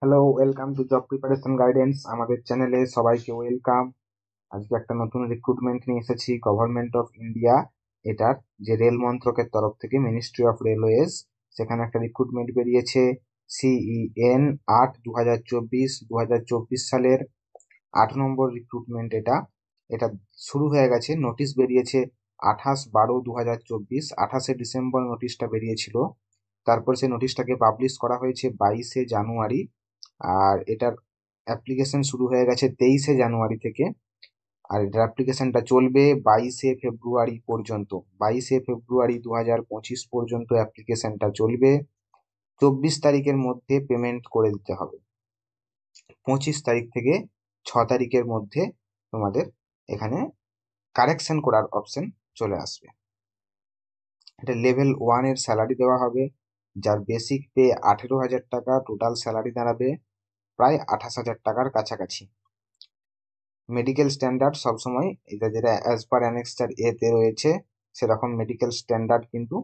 Hello, welcome to job preparation guidance. আমাদের চ্যানেলে সবাইকে ওয়েলকাম। আজকে একটা নতুন রিক্রুটমেন্ট নিয়ে এসেছি গভর্নমেন্ট অফ ইন্ডিয়া। এটার যে রেল মন্ত্রকের তরফ থেকে মিনিস্ট্রি অফ রেলওয়েজ, সেখানে একটা রিক্রুটমেন্ট বেরিয়েছে। CEN 8/2024 সালের 8 নম্বর রিক্রুটমেন্ট এটা। এটা শুরু হয়ে গেছে, নোটিশ বেরিয়েছে 28/12/2024, 28শে ডিসেম্বর নোটিশটা বেরিয়েছিল। তারপর সেই নোটিশটাকে পাবলিশ করা হয়েছে 22শে জানুয়ারি। আর এটার অ্যাপ্লিকেশন শুরু হয়ে গেছে 23শে জানুয়ারি থেকে। আর এটার অ্যাপ্লিকেশনটা চলবে 22শে ফেব্রুয়ারি পর্যন্ত। 22শে ফেব্রুয়ারি 2025 পর্যন্ত অ্যাপ্লিকেশনটা চলবে। 24 তারিখের মধ্যে পেমেন্ট করে দিতে হবে। 25 তারিখ থেকে 6 তারিখের মধ্যে তোমাদের এখানে কারেকশন করার অপশন চলে আসবে। এটা লেভেল 1 এর স্যালারি দেওয়া হবে, যার বেসিক পে 18,000 টাকা, টোটাল স্যালারি দাঁড়াবে প্রায় 28,000 টাকার কাছাকাছি। মেডিকেল স্ট্যান্ডার্ড সবসময় এটা যেটা অ্যাজ পার অ্যানেক্সচার এ তে রয়েছে, সেরকম মেডিকেল স্ট্যান্ডার্ড কিন্তু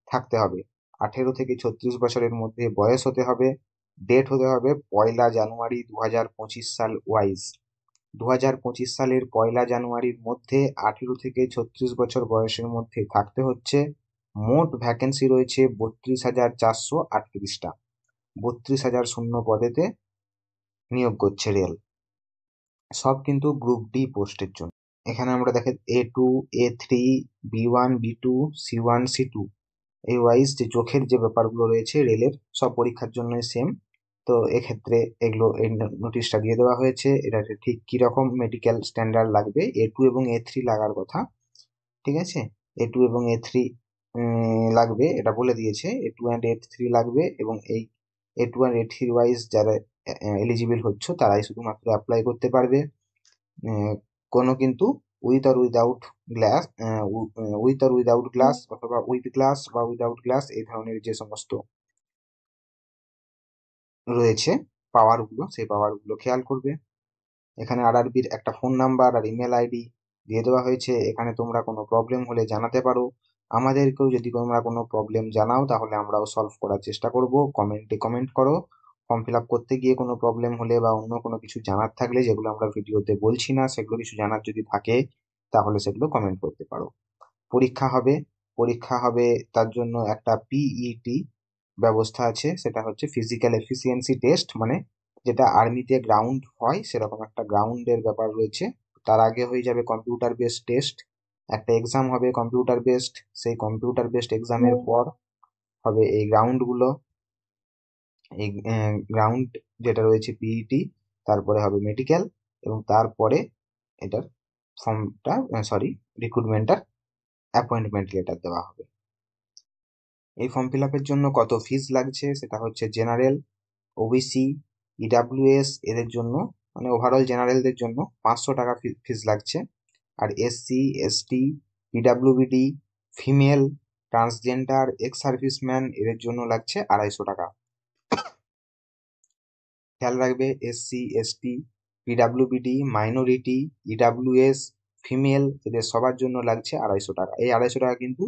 থাকতে হবে। 18 থেকে 36 বছরের মধ্যে বয়স হতে হবে। ডেট হতে হবে 1 জানুয়ারি 2025 সাল ওয়াইজ। 2025 সালের 1 জানুয়ারির মধ্যে 18 থেকে 36 বছর বয়সের মধ্যে থাকতে হচ্ছে। মোট ভ্যাকেন্সি রয়েছে 32,438টা। 32,000 শূন্য পদেতে নিয়োগ করছে রেল। সব কিন্তু গ্রুপ ডি পোস্টের জন্য। এখানে আমরা দেখে A2, A3, B1, B2, C1, C2 এই ওয়াইজ যে চোখের যে ব্যাপারগুলো রয়েছে রেলের, সব পরীক্ষার জন্য সেম। তো এক্ষেত্রে এগুলো এই নোটিশটা দিয়ে দেওয়া হয়েছে। এটা ঠিক কি রকম মেডিকেল স্ট্যান্ডার্ড লাগবে, A2 এবং A3 লাগার কথা, ঠিক আছে। A2 এবং A3 লাগবে, এটা বলে দিয়েছে। A2 অ্যান্ড A3 লাগবে, এবং এই A2 অ্যান্ড A3 ওয়াইজ যারা এলিজিবল হচ্ছে তারাই শুধুমাত্র অ্যাপ্লাই করতে পারবে। কোনো কিন্তু উইথ আর উইদাউট গ্লাস, উইথ আর উইদাউট গ্লাস অথবা উইথ গ্লাস বা উইদাউট গ্লাস, এই ধরনের যে সমস্ত রয়েছে পাওয়ারগুলো, সেই পাওয়ারগুলো খেয়াল করবে। এখানে RRBর একটা ফোন নাম্বার আর ইমেল আইডি দিয়ে দেওয়া হয়েছে। এখানে তোমরা কোনো প্রবলেম হলে জানাতে পারো। আমাদেরকেও যদি তোমরা কোনো প্রবলেম জানাও তাহলে আমরাও সলভ করার চেষ্টা করব। কমেন্টে কমেন্ট করো। ফর্ম ফিল আপ করতে গিয়ে কোনো প্রবলেম হলে বা অন্য কোনো কিছু জানার থাকলে, যেগুলো আমরা ভিডিওতে বলছি না, সেগুলো কিছু জানার যদি থাকে তাহলে সেগুলো কমেন্ট করতে পারো। পরীক্ষা হবে। পরীক্ষা হবে, তার জন্য একটা PET ব্যবস্থা আছে। সেটা হচ্ছে ফিজিক্যাল এফিসিয়েন্সি টেস্ট, মানে যেটা আর্মিতে গ্রাউন্ড হয় সেরকম একটা গ্রাউন্ডের ব্যাপার রয়েছে। তার আগে হয়ে যাবে কম্পিউটার বেসড টেস্ট, একটা এক্সাম হবে কম্পিউটার বেসড। সেই কম্পিউটার বেসড এক্সামের পর হবে এই গ্রাউন্ডগুলো। এই গ্রাউন্ড যেটা রয়েছে PET, তারপরে হবে মেডিকেল, এবং তারপরে এটার ফর্মটা, সরি, রিক্রুটমেন্টটার অ্যাপয়েন্টমেন্ট লেটার দেওয়া হবে। এই ফর্ম ফিল আপের জন্য কত ফিস লাগছে, সেটা হচ্ছে জেনারেল, OBC, EWS এদের জন্য, মানে ওভারঅল জেনারেলদের জন্য 500 টাকা ফিস লাগছে। আর SC, ST, PWBD, female, transgender, ex serviceman এদের জন্য লাগছে 250 টাকা। খেয়াল রাখবে, SC, ST, PWBD, minority, EWS, female এদের সবার জন্য লাগছে 250 টাকা। এই 250 টাকা কিন্তু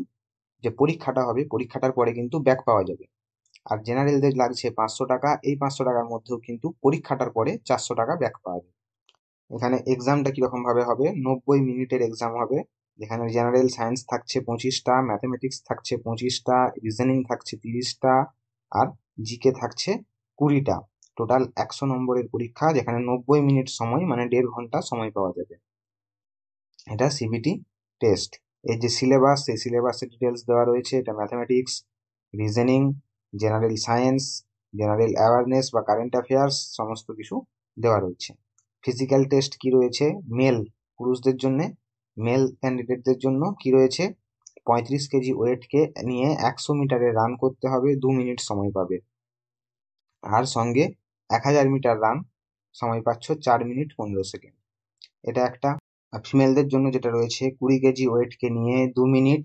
যে পরীক্ষাটা হবে, পরীক্ষাটার পরে কিন্তু ব্যাক পাওয়া যাবে। আর জেনারেলদের লাগছে 500 টাকা। এই 500 টাকার মধ্যেও কিন্তু পরীক্ষাটার পরে 400 টাকা ব্যাক পাওয়া যাবে। এখানে এক্সামটা কিরকম ভাবে হবে, 90 মিনিটের এক্সাম হবে, যেখানে জেনারেল সায়েন্স থাকছে 25টা, ম্যাথমেটিক্স থাকছে 25টা, রিজনিং থাকছে 30টা, আর জিকে থাকছে 20টা। টোটাল 100 নম্বরের পরীক্ষা, যেখানে 90 মিনিট সময় মানে 1.5 ঘন্টা সময় পাওয়া যাবে। এটা CBT টেস্ট। এই যে সিলেবাস, সেই সিলেবাসের ডিটেলস দেওয়া রয়েছে। এটা mathematics, reasoning, general science, general awareness বা কারেন্ট অ্যাফেয়ার্স, সমস্ত কিছু দেওয়া রয়েছে। ফিজিক্যাল টেস্ট কি রয়েছে, মেল পুরুষদের জন্য, মেল ক্যান্ডিডেটদের জন্য কি রয়েছে, 35 কেজি ওয়েটকে নিয়ে 100 মিটারে রান করতে হবে, 2 মিনিট সময় পাবে। আর সঙ্গে 1000 মিটার রান সময় পাচ্ছ 4 মিনিট 15 সেকেন্ড। এটা একটা। আর ফিমেলদের জন্য যেটা রয়েছে, 20 কেজি ওয়েটকে নিয়ে 2 মিনিট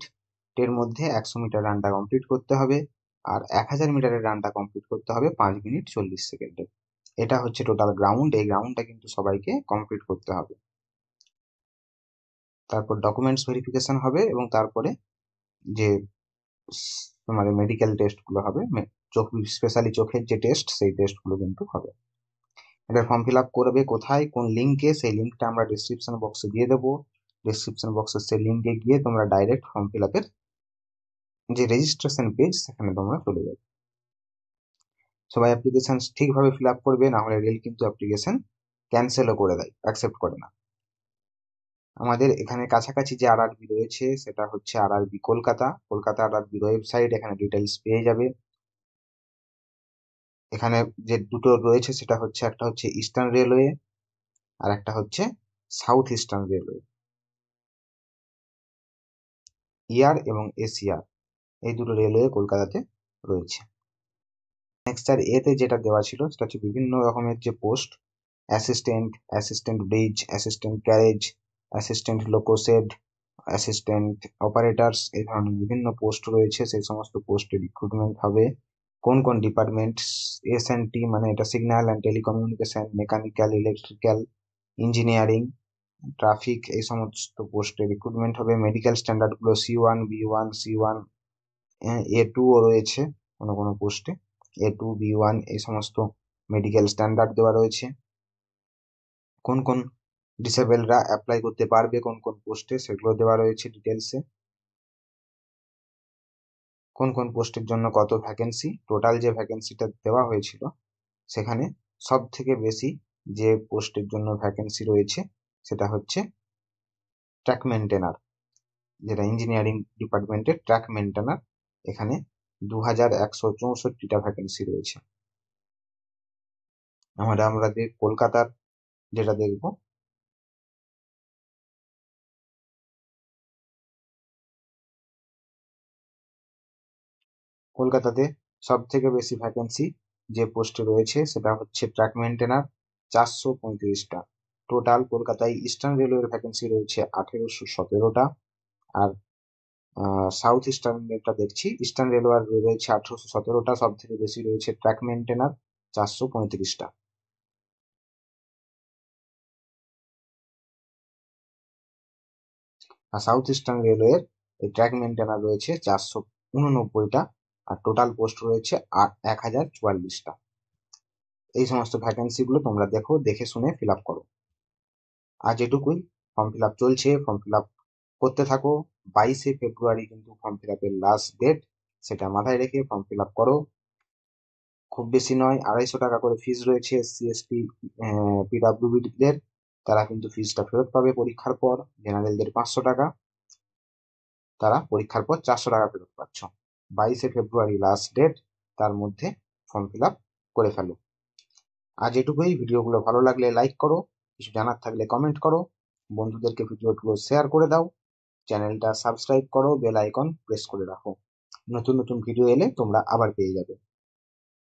এর মধ্যে 100 মিটার রানটা কমপ্লিট করতে হবে। আর 1000 মিটারের রানটা কমপ্লিট করতে হবে 5 মিনিট 40 সেকেন্ডে। এটা হচ্ছে টোটাল গ্রাউন্ড। এই গ্রাউন্ডটা কিন্তু সবাইকে কমপ্লিট করতে হবে। তারপর ডকুমেন্টস ভেরিফিকেশন হবে, এবং তারপরে যে তোমাদের মেডিকেল টেস্ট গুলো হবে, চোখ স্পেশালি চোখের যে টেস্ট, সেই টেস্ট গুলো কিন্তু হবে। এটা ফর্ম ফিল আপ করবে কোথায়, কোন লিঙ্কে, সেই লিঙ্কটা আমরা ডিসক্রিপশন বক্সে দিয়ে দেবো। ডিসক্রিপশন বক্সের সেই লিঙ্কে গিয়ে তোমরা ডাইরেক্ট ফর্ম ফিল আপের যে রেজিস্ট্রেশন পেজ সেখানে তোমরা চলে যাবে। সবাই অ্যাপ্লিকেশন ঠিকভাবে ফিল আপ করবে, না হলে রেল কিন্তু অ্যাপ্লিকেশন ক্যান্সেলও করে দেয়, অ্যাকসেপ্ট করে না। আমাদের এখানে কাছাকাছি যে আরআরবি রয়েছে সেটা হচ্ছে আরআরবি কলকাতা। কলকাতা আরআরবির ওয়েবসাইট, এখানে ডিটেলস পেয়ে যাবে। এখানে যে দুটো রয়েছে সেটা হচ্ছে, একটা হচ্ছে ইস্টার্ন রেলওয়ে আর একটা হচ্ছে সাউথ ইস্টার্ন রেলওয়ে, ইয়ার এবং এসিয়ার, এই দুটো রেলওয়ে কলকাতাতে রয়েছে। নেক্সট আর এতে যেটা দেওয়া ছিল সেটা হচ্ছে বিভিন্ন রকমের যে post, assistant, assistant bridge, assistant carriage, assistant loco shed, assistant operators, এই ধরনের বিভিন্ন পোস্ট রয়েছে। সেই সমস্ত পোস্টে রিক্রুটমেন্ট হবে। কোন কোন ডিপার্টমেন্ট, এস&টি মানে এটা signal and telecommunication, mechanical, electrical, engineering, traffic, এই সমস্ত পোস্টে রিক্রুটমেন্ট হবে। মেডিকেল স্ট্যান্ডার্ড গুলো C1, B1, C1, A2 ও রয়েছে কোনো কোনো পোস্টে, A2, B1 এই সমস্ত মেডিকেল স্ট্যান্ডার্ড দেওয়া রয়েছে। কোন কোন ডিসেবলরা অ্যাপ্লাই করতে পারবে কোন কোন পোস্টে সেগুলো দেওয়া রয়েছে ডিটেলসে। কোন কোন পোস্টের জন্য কত ভ্যাকেন্সি, টোটাল যে ভ্যাকেন্সিটা দেওয়া হয়েছিল সেখানে সব থেকে বেশি যে পোস্টের জন্য ভ্যাকেন্সি রয়েছে সেটা হচ্ছে ট্র্যাক মেনটেনার, যেটা ইঞ্জিনিয়ারিং ডিপার্টমেন্টের ট্র্যাক মেনটেনার। এখানে 2164টা ভ্যাকেন্সি রয়েছে। আমাদের কলকাতার যেটা দেখব, কলকাতাতে সব থেকে বেশি ভ্যাকেন্সি যে পোস্টে রয়েছে সেটা হচ্ছে ট্র্যাক মেনটেনার, 435টা। টোটাল কলকাতায় ইস্টার্ন রেলওয়ের ভ্যাকেন্সি রয়েছে 1817টা, আর সাউথ ইস্টার্নটা দেখছি, ইস্টার্ন রেলওয়ে রয়েছে 1817টা। সব থেকে বেশি রয়েছে ট্র্যাক মেনটেনার, 435টা। আর সাউথ ইস্টার্ন রেলওয়ের এই ট্র্যাক মেনটেনার রয়েছে 489টা, আর টোটাল পোস্ট রয়েছে 1044টা। এই সমস্ত ভ্যাকেন্সি গুলো তোমরা দেখো, দেখে শুনে ফিল আপ করো। আজ এটুকুই। ফর্ম ফিল আপ চলছে, ফর্ম ফিল আপ করতে থাকো। 22শে ফেব্রুয়ারি কিন্তু ফর্ম ফিল আপের লাস্ট ডেট, সেটা মাথায় রেখে ফর্ম ফিল আপ করো। খুব বেশি নয়, 250 টাকা করে ফিস রয়েছে SC/ST PWD দের, তারা কিন্তু ফিসটা ফেরত পাবে পরীক্ষার পর। জেনারেলদের 500 টাকা, তারা পরীক্ষার পর 400 টাকা ফেরত পাচ্ছ। 22শে ফেব্রুয়ারি লাস্ট ডেট, তার মধ্যে ফর্ম ফিল আপ করে ফেলো। আজ এটুকুই। ভিডিওগুলো ভালো লাগলে লাইক করো, কিছু জানার থাকলে কমেন্ট করো, বন্ধুদেরকে ভিডিওগুলো শেয়ার করে দাও, চ্যানেলটা সাবস্ক্রাইব করো, বেল আইকন প্রেস করে রাখো। নতুন নতুন ভিডিও এলে তোমরা আবার পেয়ে যাবে।